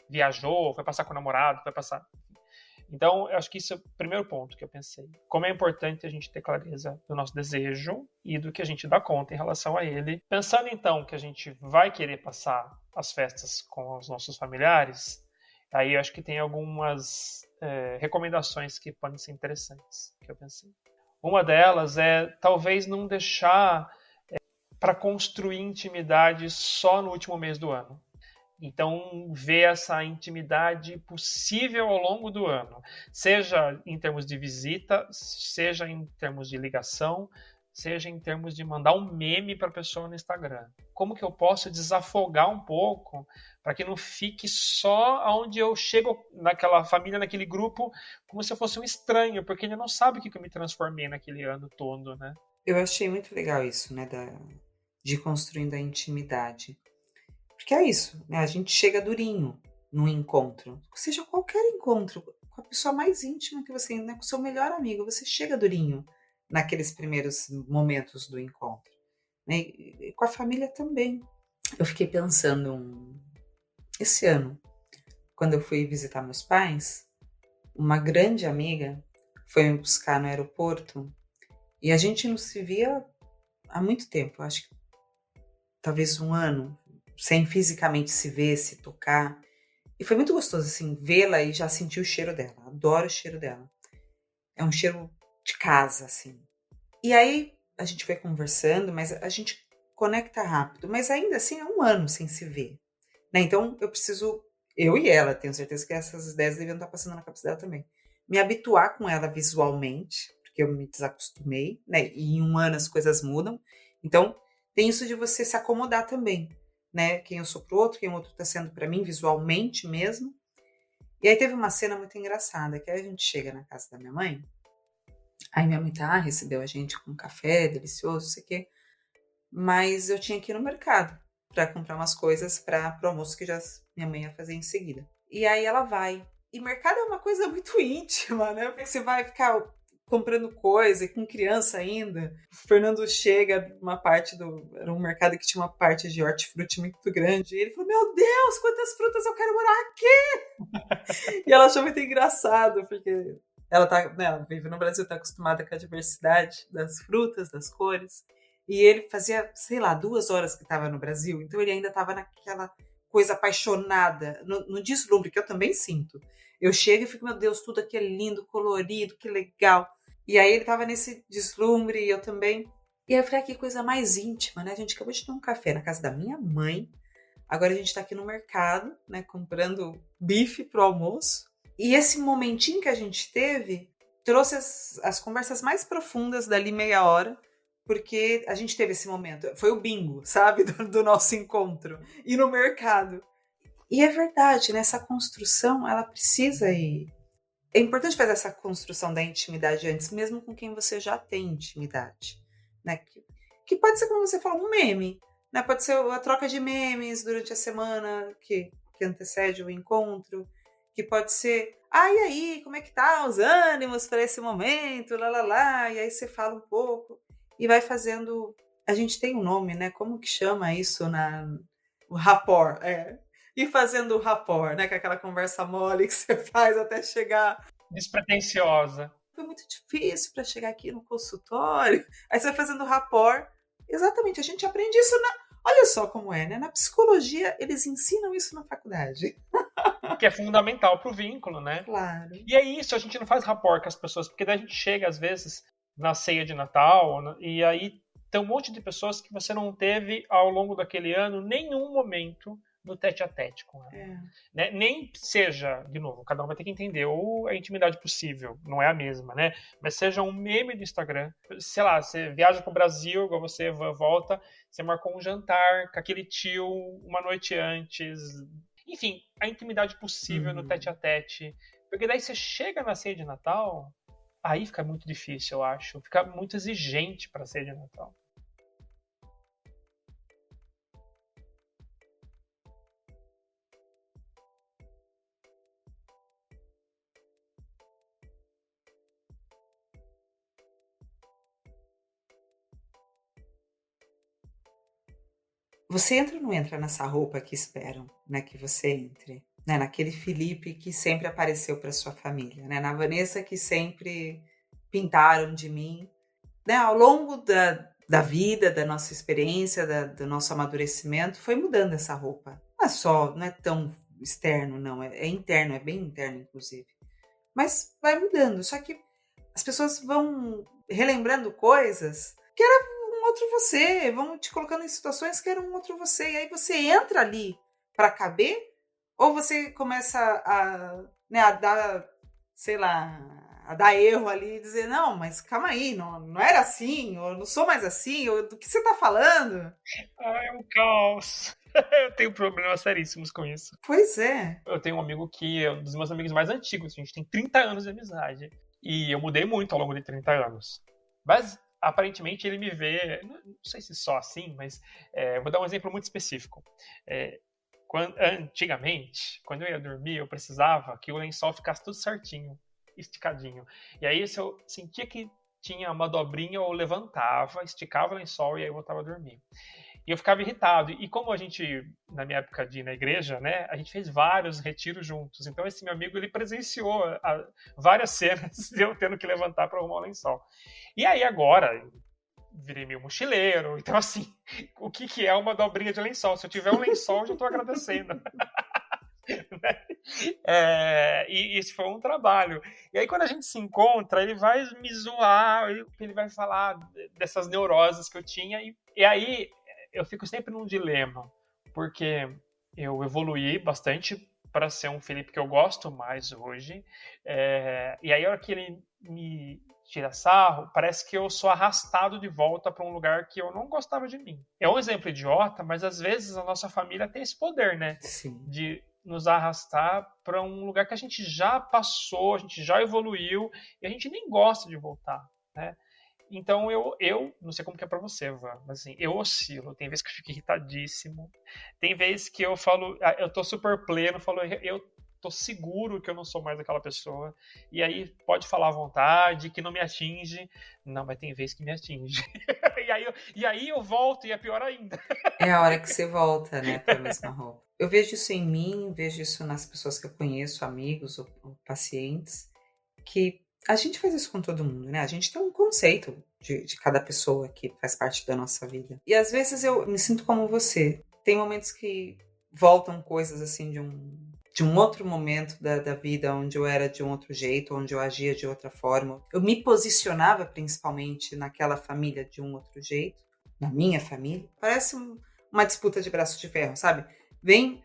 viajou, foi passar com o namorado, foi passar... Então, eu acho que isso é o primeiro ponto que eu pensei. Como é importante a gente ter clareza do nosso desejo e do que a gente dá conta em relação a ele. Pensando, então, que a gente vai querer passar as festas com os nossos familiares, aí eu acho que tem algumas recomendações que podem ser interessantes, que eu pensei. Uma delas é, talvez, não deixar para construir intimidade só no último mês do ano. Então, ver essa intimidade possível ao longo do ano, seja em termos de visita, seja em termos de ligação, seja em termos de mandar um meme para a pessoa no Instagram. Como que eu posso desafogar um pouco para que não fique só onde eu chego naquela família, naquele grupo, como se eu fosse um estranho, porque ele não sabe o que eu me transformei naquele ano todo, né? Eu achei muito legal isso, né, de construindo a intimidade. Porque é isso, né? A gente chega durinho num encontro, seja qualquer encontro, com a pessoa mais íntima que você, né, com o seu melhor amigo, você chega durinho naqueles primeiros momentos do encontro, né? E com a família também. Eu fiquei pensando esse ano, quando eu fui visitar meus pais, uma grande amiga foi me buscar no aeroporto e a gente não se via há muito tempo, acho que talvez um ano, sem fisicamente se ver, se tocar. E foi muito gostoso, assim, vê-la e já sentir o cheiro dela. Adoro o cheiro dela. É um cheiro de casa, assim. E aí a gente foi conversando, mas a gente conecta rápido. Mas ainda assim é um ano sem se ver, né? Então eu e ela, tenho certeza que essas ideias deviam estar passando na cabeça dela também. Me habituar com ela visualmente, porque eu me desacostumei, né? E em um ano as coisas mudam. Então tem isso de você se acomodar também, né? Quem eu sou pro outro, quem o outro está sendo para mim, visualmente mesmo. E aí teve uma cena muito engraçada, que aí a gente chega na casa da minha mãe, aí minha mãe recebeu a gente com um café delicioso, não sei o quê, mas eu tinha que ir no mercado para comprar umas coisas para o almoço que já minha mãe ia fazer em seguida. E aí ela vai. E mercado é uma coisa muito íntima, né? Porque você vai ficar comprando coisa e com criança ainda. O Fernando chega numa parte era um mercado que tinha uma parte de hortifruti muito grande. E ele falou: Meu Deus, quantas frutas eu quero morar aqui! E ela achou muito engraçado, porque ela vive no Brasil, tá acostumada com a diversidade das frutas, das cores. E ele fazia, sei lá, 2 horas que estava no Brasil, então ele ainda estava naquela coisa apaixonada, no deslumbre, que eu também sinto. Eu chego e fico, meu Deus, tudo aqui é lindo, colorido, que legal. E aí ele estava nesse deslumbre e eu também. E aí eu falei, que coisa mais íntima, né? A gente acabou de tomar um café na casa da minha mãe, agora a gente está aqui no mercado, né, comprando bife pro almoço. E esse momentinho que a gente teve trouxe as conversas mais profundas dali meia hora, porque a gente teve esse momento. Foi o bingo, sabe? Do nosso encontro. E no mercado. E é verdade, né? Essa construção, ela precisa ir. É importante fazer essa construção da intimidade antes, mesmo com quem você já tem intimidade. Né? Que pode ser, como você falou, um meme. Né? Pode ser a troca de memes durante a semana que antecede o encontro. Que pode ser, e aí, como é que tá os ânimos para esse momento? E aí você fala um pouco. E vai fazendo. A gente tem um nome, né? Como que chama isso o rapport? E fazendo o rapport, né? Que é aquela conversa mole que você faz até chegar. Despretensiosa. Foi muito difícil para chegar aqui no consultório. Aí você vai fazendo o rapport. Exatamente, a gente aprende isso Olha só como é, né? Na psicologia, eles ensinam isso na faculdade. Que é fundamental pro vínculo, né? Claro. E é isso, a gente não faz rapport com as pessoas, porque daí a gente chega, às vezes, na ceia de Natal, e aí tem um monte de pessoas que você não teve ao longo daquele ano nenhum momento no tete-a-tete com ela. Né? Nem seja, de novo, cada um vai ter que entender a intimidade possível, não é a mesma, né? Mas seja um meme do Instagram, sei lá, você viaja pro Brasil, igual você volta, você marcou um jantar com aquele tio uma noite antes. Enfim, a intimidade possível no tete-a-tete. Porque daí você chega na ceia de Natal, aí fica muito difícil, eu acho. Fica muito exigente para a ceia de Natal. Você entra ou não entra nessa roupa que esperam, né, que você entre? né? Naquele Felipe que sempre apareceu para sua família, né? Na Vanessa que sempre pintaram de mim, né? Ao longo da vida, da nossa experiência, do nosso amadurecimento, foi mudando essa roupa. Não é tão externo, não, é interno, é bem interno, inclusive. Mas vai mudando, só que as pessoas vão relembrando coisas que era um outro você, vão te colocando em situações que era um outro você, e aí você entra ali para caber, ou você começa né, a dar, sei lá, a dar erro ali e dizer, não, mas calma aí, não era assim, ou não sou mais assim, ou do que você tá falando? Ah, é um caos. Eu tenho problemas seríssimos com isso. Pois é. Eu tenho um amigo que é um dos meus amigos mais antigos, a gente tem 30 anos de amizade. E eu mudei muito ao longo de 30 anos. Mas, aparentemente, ele me vê, não sei se só assim, mas vou dar um exemplo muito específico. Antigamente, quando eu ia dormir, eu precisava que o lençol ficasse tudo certinho, esticadinho. E aí, se eu sentia que tinha uma dobrinha, eu levantava, esticava o lençol e aí eu voltava a dormir. E eu ficava irritado. E como a gente, na minha época de ir na igreja, né, a gente fez vários retiros juntos. Então esse meu amigo, ele presenciou várias cenas de eu tendo que levantar para arrumar o lençol. E aí agora, virei meio mochileiro. Então assim, o que é uma dobrinha de lençol? Se eu tiver um lençol, eu já estou agradecendo. E esse foi um trabalho. E aí quando a gente se encontra, ele vai me zoar, ele vai falar dessas neuroses que eu tinha. E aí eu fico sempre num dilema, porque eu evoluí bastante para ser um Felipe que eu gosto mais hoje. E aí a hora que ele me tira sarro, parece que eu sou arrastado de volta para um lugar que eu não gostava de mim. É um exemplo idiota, mas às vezes a nossa família tem esse poder, né? Sim. De nos arrastar para um lugar que a gente já passou, a gente já evoluiu e a gente nem gosta de voltar, né? Então eu não sei como que é pra você, Van, mas assim, eu oscilo. Tem vezes que eu fico irritadíssimo. Tem vezes que eu falo, eu tô super pleno, falo, eu tô seguro que eu não sou mais aquela pessoa. E aí pode falar à vontade, que não me atinge. Não, mas tem vezes que me atinge. e aí eu volto e é pior ainda. É a hora que você volta, né, pra mesma roupa. Eu vejo isso em mim, vejo isso nas pessoas que eu conheço, amigos ou pacientes, que a gente faz isso com todo mundo, né? A gente tem um conceito de cada pessoa que faz parte da nossa vida. E às vezes eu me sinto como você. Tem momentos que voltam coisas assim de um outro momento da vida, onde eu era de um outro jeito, onde eu agia de outra forma. Eu me posicionava principalmente naquela família de um outro jeito, na minha família. Parece uma disputa de braço de ferro, sabe? Vem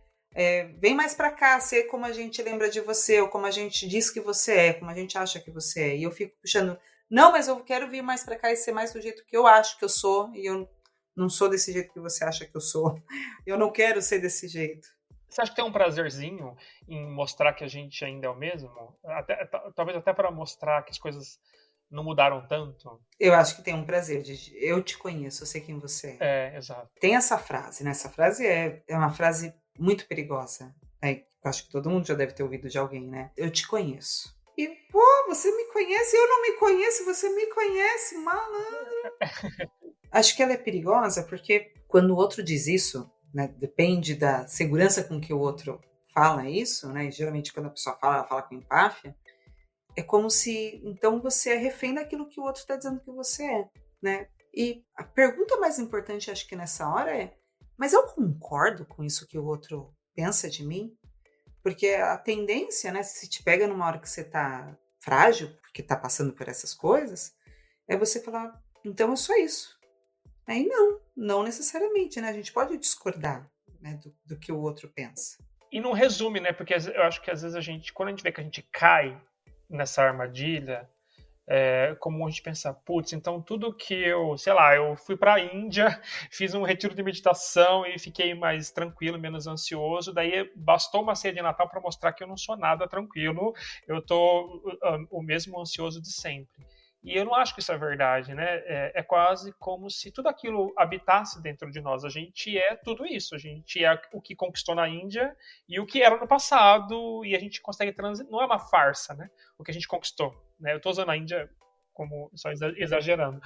mais pra cá, ser como a gente lembra de você, ou como a gente diz que você é, como a gente acha que você é. E eu fico puxando, não, mas eu quero vir mais pra cá e ser mais do jeito que eu acho que eu sou, e eu não sou desse jeito que você acha que eu sou. Eu não quero ser desse jeito. Você acha que tem um prazerzinho em mostrar que a gente ainda é o mesmo? Talvez até para mostrar que as coisas não mudaram tanto? Eu acho que tem um prazer eu te conheço, eu sei quem você é. Exato. Tem essa frase, né? Essa frase é uma frase muito perigosa. Acho que todo mundo já deve ter ouvido de alguém, né? Eu te conheço. E, pô, você me conhece, eu não me conheço, você me conhece, malandro. Acho que ela é perigosa porque quando o outro diz isso, né, depende da segurança com que o outro fala isso, né? E geralmente quando a pessoa fala, ela fala com empáfia. É como se, então, você é refém daquilo que o outro está dizendo que você é, né? E a pergunta mais importante, acho que nessa hora é, mas eu concordo com isso que o outro pensa de mim? Porque a tendência, né, se te pega numa hora que você tá frágil, porque tá passando por essas coisas, é você falar, então eu sou isso. Aí não necessariamente, né? A gente pode discordar, né, do que o outro pensa. E não resume, né? Porque eu acho que às vezes quando a gente vê que a gente cai nessa armadilha, como a gente pensa, putz, então tudo que eu fui para a Índia, fiz um retiro de meditação e fiquei mais tranquilo, menos ansioso, daí bastou uma ceia de Natal para mostrar que eu não sou nada tranquilo, eu tô o mesmo ansioso de sempre. E eu não acho que isso é verdade, né? É quase como se tudo aquilo habitasse dentro de nós. A gente é tudo isso. A gente é o que conquistou na Índia e o que era no passado. E a gente consegue transitar. Não é uma farsa, né? O que a gente conquistou. Né? Eu estou usando a Índia como só exagerando.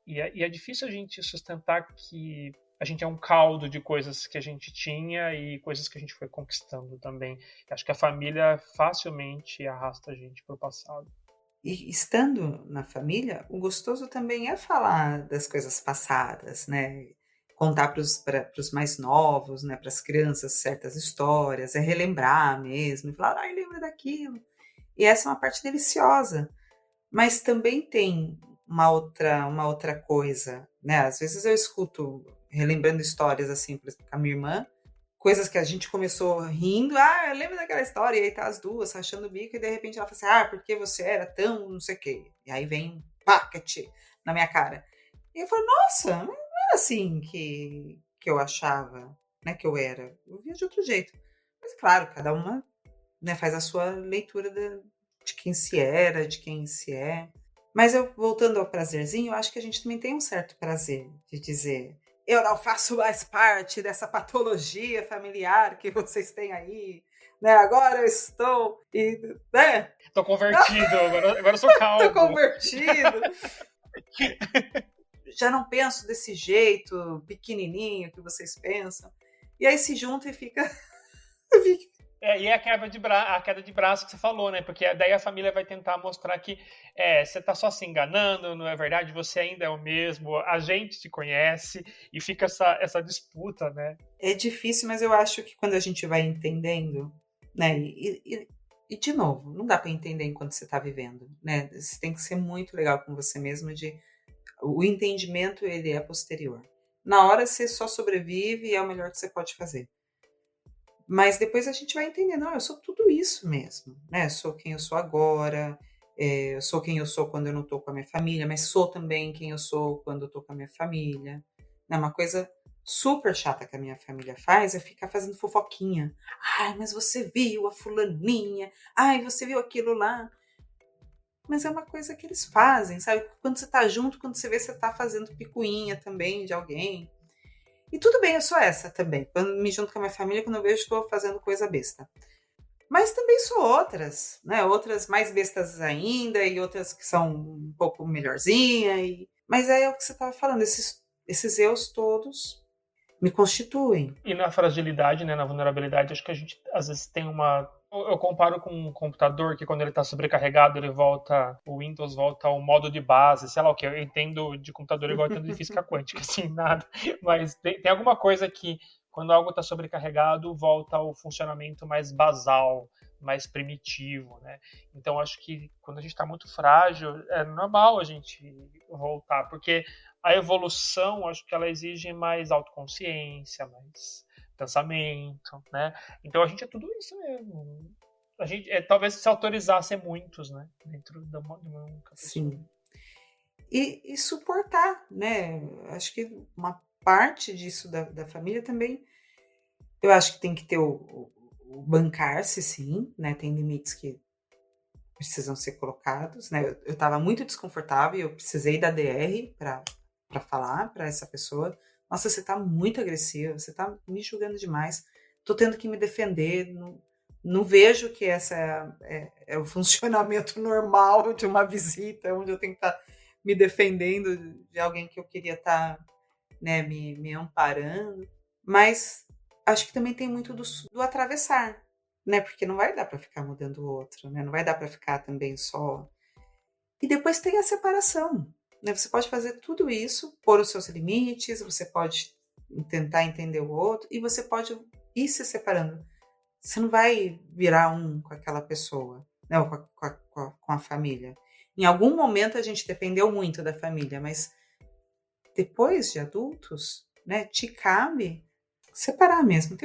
E é difícil a gente sustentar que a gente é um caldo de coisas que a gente tinha e coisas que a gente foi conquistando também. Acho que a família facilmente arrasta a gente para o passado. E estando na família, o gostoso também é falar das coisas passadas, né? Contar para os mais novos, né? Para as crianças certas histórias, é relembrar mesmo, e falar, ai, lembra daquilo. E essa é uma parte deliciosa. Mas também tem uma outra coisa, né? Às vezes eu escuto, relembrando histórias assim, por exemplo, com a minha irmã, coisas que a gente começou rindo, eu lembro daquela história, e aí tá as duas rachando o bico, e de repente ela fala assim, porque você era tão não sei o quê. E aí vem um packet na minha cara. E eu falo, nossa, não era assim que eu achava, né, que eu era. Eu via de outro jeito. Mas claro, cada uma, né, faz a sua leitura de quem se era, de quem se é. Mas eu, voltando ao prazerzinho, eu acho que a gente também tem um certo prazer de dizer eu não faço mais parte dessa patologia familiar que vocês têm aí, né? Agora eu estou, né? Tô convertido, agora eu sou calmo. Tô convertido. Já não penso desse jeito pequenininho que vocês pensam. E aí se junta e fica... E é a queda de braço que você falou, né? Porque daí a família vai tentar mostrar que você tá só se enganando, não é verdade? Você ainda é o mesmo, a gente te conhece, e fica essa disputa, né? É difícil, mas eu acho que quando a gente vai entendendo, né? E de novo, não dá para entender enquanto você está vivendo, né? Você tem que ser muito legal com você mesmo, o entendimento ele é posterior. Na hora você só sobrevive e é o melhor que você pode fazer. Mas depois a gente vai entender, não, eu sou tudo isso mesmo, né? Eu sou quem eu sou agora, eu sou quem eu sou quando eu não estou com a minha família, mas sou também quem eu sou quando eu estou com a minha família. É uma coisa super chata que a minha família faz é ficar fazendo fofoquinha. Ai, mas você viu a fulaninha? Ai, você viu aquilo lá? Mas é uma coisa que eles fazem, sabe? Quando você tá junto, quando você vê, você tá fazendo picuinha também de alguém. E tudo bem, eu sou essa também. Quando me junto com a minha família, quando eu vejo, estou fazendo coisa besta. Mas também sou outras, né? Outras mais bestas ainda e outras que são um pouco melhorzinha. Mas é o que você estava falando, esses eus todos me constituem. E na fragilidade, né, na vulnerabilidade, acho que a gente às vezes tem uma... Eu comparo com um computador que quando ele está sobrecarregado, o Windows volta ao modo de base, sei lá o que, eu entendo de computador igual eu entendo de física quântica, assim, nada. Mas tem alguma coisa que, quando algo está sobrecarregado, volta ao funcionamento mais basal, mais primitivo, né? Então acho que quando a gente está muito frágil, é normal a gente voltar, porque a evolução, acho que ela exige mais autoconsciência, mais pensamento, né? Então a gente é tudo isso mesmo. A gente talvez se autorizar a ser muitos, né? Dentro de uma única pessoa. Sim. E suportar, né? Acho que uma parte disso da família também, eu acho que tem que ter o bancar-se, sim, né? Tem limites que precisam ser colocados, né? Eu estava muito desconfortável e eu precisei da DR para falar para essa pessoa, nossa, você tá muito agressiva, você tá me julgando demais, tô tendo que me defender, não vejo que essa é o funcionamento normal de uma visita, onde eu tenho que estar me defendendo de alguém que eu queria estar, né, me amparando, mas acho que também tem muito do atravessar, né, porque não vai dar para ficar mudando o outro, né, não vai dar para ficar também só... E depois tem a separação, né? Você pode fazer tudo isso, pôr os seus limites, você pode tentar entender o outro e você pode ir se separando. Você não vai virar um com aquela pessoa, né? Ou com a família. Em algum momento a gente dependeu muito da família, mas depois de adultos, né? Te cabe separar mesmo.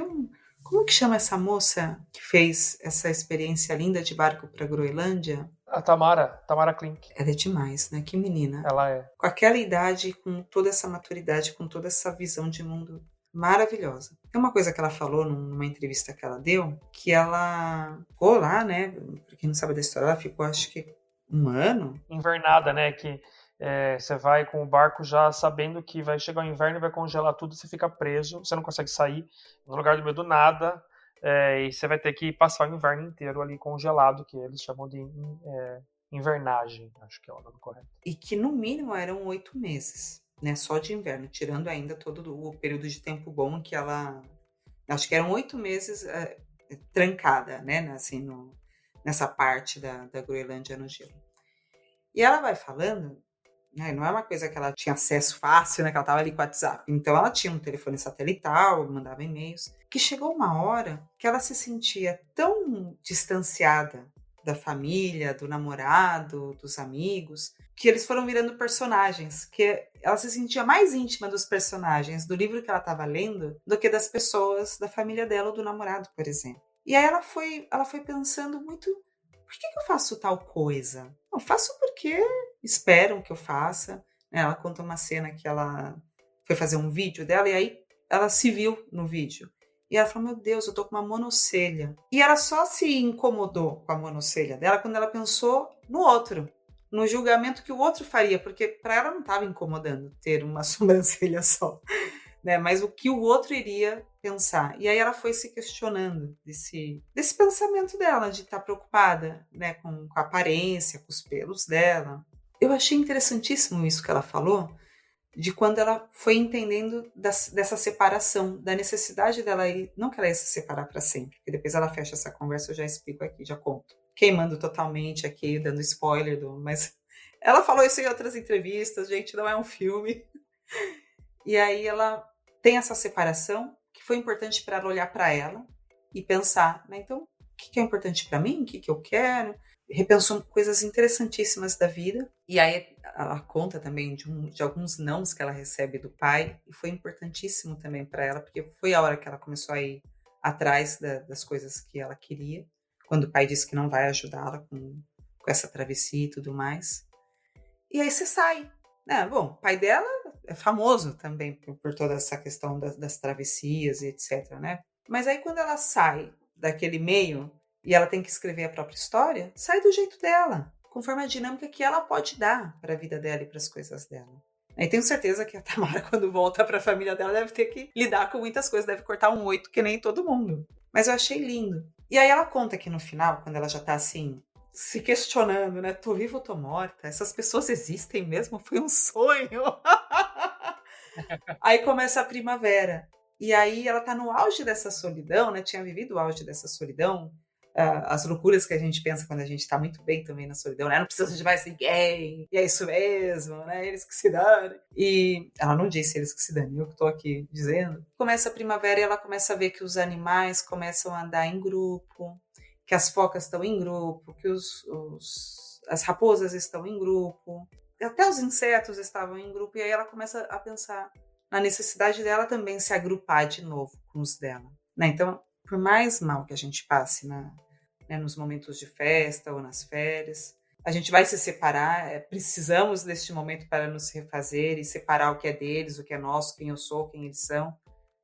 Como que chama essa moça que fez essa experiência linda de barco para a Groenlândia? A Tamara Klink. Ela é demais, né? Que menina. Ela é. Com aquela idade, com toda essa maturidade, com toda essa visão de mundo maravilhosa. Tem uma coisa que ela falou numa entrevista que ela deu, que ela ficou lá, né? Pra quem não sabe da história, ela ficou acho que um ano. Invernada, né? Que você vai com o barco já sabendo que vai chegar o inverno e vai congelar tudo, você fica preso, você não consegue sair no lugar do meio do nada, e você vai ter que passar o inverno inteiro ali congelado, que eles chamam de invernagem, acho que é o nome correto. E que no mínimo eram 8 meses. né? Só de inverno, tirando ainda todo o período de tempo bom que ela... Acho que eram 8 meses trancada, né? Assim, nessa parte da Groenlândia no gelo. E ela vai falando, né? Não é uma coisa que ela tinha acesso fácil, né? Que ela estava ali com o WhatsApp. Então ela tinha um telefone satelital, mandava e-mails. Que chegou uma hora que ela se sentia tão distanciada da família, do namorado, dos amigos, que eles foram virando personagens, que ela se sentia mais íntima dos personagens do livro que ela estava lendo do que das pessoas da família dela ou do namorado, por exemplo. E aí ela foi pensando muito, por que eu faço tal coisa? Eu faço porque esperam que eu faça. Ela conta uma cena que ela foi fazer um vídeo dela e aí ela se viu no vídeo. E ela falou, meu Deus, eu tô com uma monocelha. E ela só se incomodou com a monocelha dela quando ela pensou no outro, no julgamento que o outro faria, porque para ela não estava incomodando ter uma sobrancelha só, né? Mas o que o outro iria pensar. E aí ela foi se questionando desse pensamento dela, de estar preocupada, né, com a aparência, com os pelos dela. Eu achei interessantíssimo isso que ela falou, de quando ela foi entendendo dessa separação, da necessidade dela ir, não que ela ia se separar para sempre, porque depois ela fecha essa conversa, eu já explico aqui, já conto. Queimando totalmente aqui, dando spoiler, mas ela falou isso em outras entrevistas, gente, não é um filme. E aí ela tem essa separação, que foi importante para ela olhar para ela e pensar, né, então, o que é importante para mim? O que eu quero? Repensou coisas interessantíssimas da vida. E aí ela conta também de alguns nãos que ela recebe do pai. E foi importantíssimo também para ela, porque foi a hora que ela começou a ir atrás das coisas que ela queria. Quando o pai disse que não vai ajudá-la com essa travessia e tudo mais. E aí você sai. Né? Bom, o pai dela é famoso também por toda essa questão das travessias e etc, né? Mas aí quando ela sai daquele meio e ela tem que escrever a própria história, sai do jeito dela, conforme a dinâmica que ela pode dar para a vida dela e para as coisas dela. E tenho certeza que a Tamara, quando volta para a família dela, deve ter que lidar com muitas coisas, deve cortar um 8 que nem todo mundo. Mas eu achei lindo. E aí ela conta que no final, quando ela já tá assim, se questionando, né? Tô viva ou tô morta? Essas pessoas existem mesmo? Foi um sonho? Aí começa a primavera. E aí ela tá no auge dessa solidão, né? Tinha vivido o auge dessa solidão. As loucuras que a gente pensa quando a gente tá muito bem também na solidão, né? Não precisa de mais ninguém. E é isso mesmo, né? Eles que se danem. E ela não disse eles que se danem, eu que tô aqui dizendo. Começa a primavera e ela começa a ver que os animais começam a andar em grupo, que as focas estão em grupo, que as raposas estão em grupo, até os insetos estavam em grupo, e aí ela começa a pensar na necessidade dela também se agrupar de novo com os dela. Né? Então, por mais mal que a gente passe nos momentos de festa ou nas férias, a gente vai se separar, precisamos deste momento para nos refazer e separar o que é deles, o que é nosso, quem eu sou, quem eles são,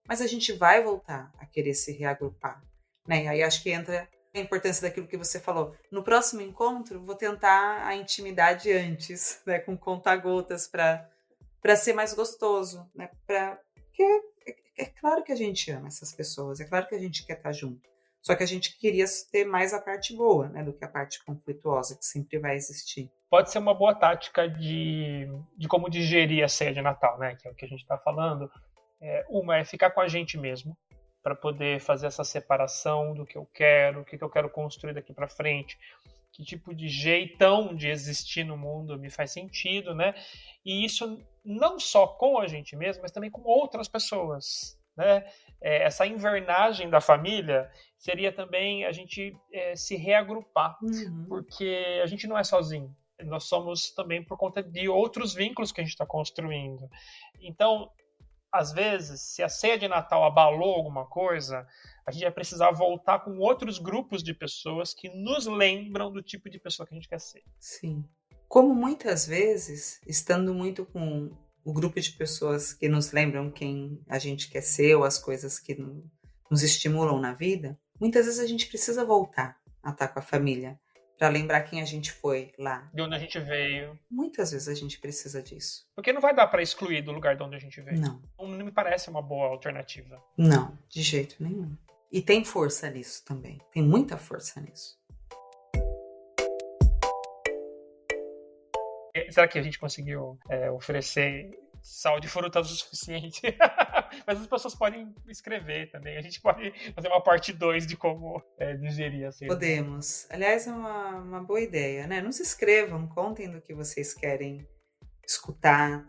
mas a gente vai voltar a querer se reagrupar. Né? E aí acho que entra a importância daquilo que você falou. No próximo encontro, vou tentar a intimidade antes, né, com conta-gotas, para ser mais gostoso, né, porque é claro que a gente ama essas pessoas, é claro que a gente quer estar junto, só que a gente queria ter mais a parte boa, né, do que a parte conflituosa, que sempre vai existir. Pode ser uma boa tática de como digerir a ceia de Natal, né, que é o que a gente está falando. Uma é ficar com a gente mesmo, para poder fazer essa separação do que eu quero, o que eu quero construir daqui para frente, que tipo de jeitão de existir no mundo me faz sentido, né? E isso não só com a gente mesmo, mas também com outras pessoas, né? Essa invernagem da família seria também a gente se reagrupar, porque a gente não é sozinho. Nós somos também por conta de outros vínculos que a gente está construindo. Então, às vezes, se a ceia de Natal abalou alguma coisa, a gente vai precisar voltar com outros grupos de pessoas que nos lembram do tipo de pessoa que a gente quer ser. Sim. Como muitas vezes, estando muito com o grupo de pessoas que nos lembram quem a gente quer ser ou as coisas que nos estimulam na vida, muitas vezes a gente precisa voltar a estar com a família para lembrar quem a gente foi lá. De onde a gente veio. Muitas vezes a gente precisa disso. Porque não vai dar para excluir do lugar de onde a gente veio. Não. Não me parece uma boa alternativa. Não, de jeito nenhum. E tem força nisso também. Tem muita força nisso. Será que a gente conseguiu oferecer sal de frutas o suficiente. Mas as pessoas podem escrever também. A gente pode fazer uma parte 2 de como digerir assim. Podemos. Aliás, é uma boa ideia, né? Nos escrevam, contem do que vocês querem escutar,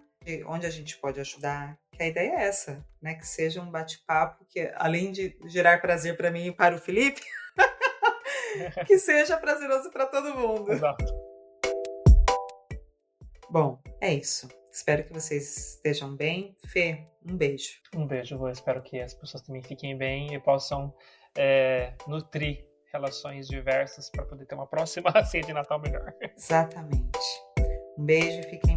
onde a gente pode ajudar. Que a ideia é essa, né? Que seja um bate-papo que, além de gerar prazer para mim e para o Felipe, que seja prazeroso para todo mundo. Exato. Bom, é isso. Espero que vocês estejam bem. Fê, um beijo. Um beijo. Eu espero que as pessoas também fiquem bem e possam nutrir relações diversas para poder ter uma próxima ceia de Natal melhor. Exatamente. Um beijo e fiquem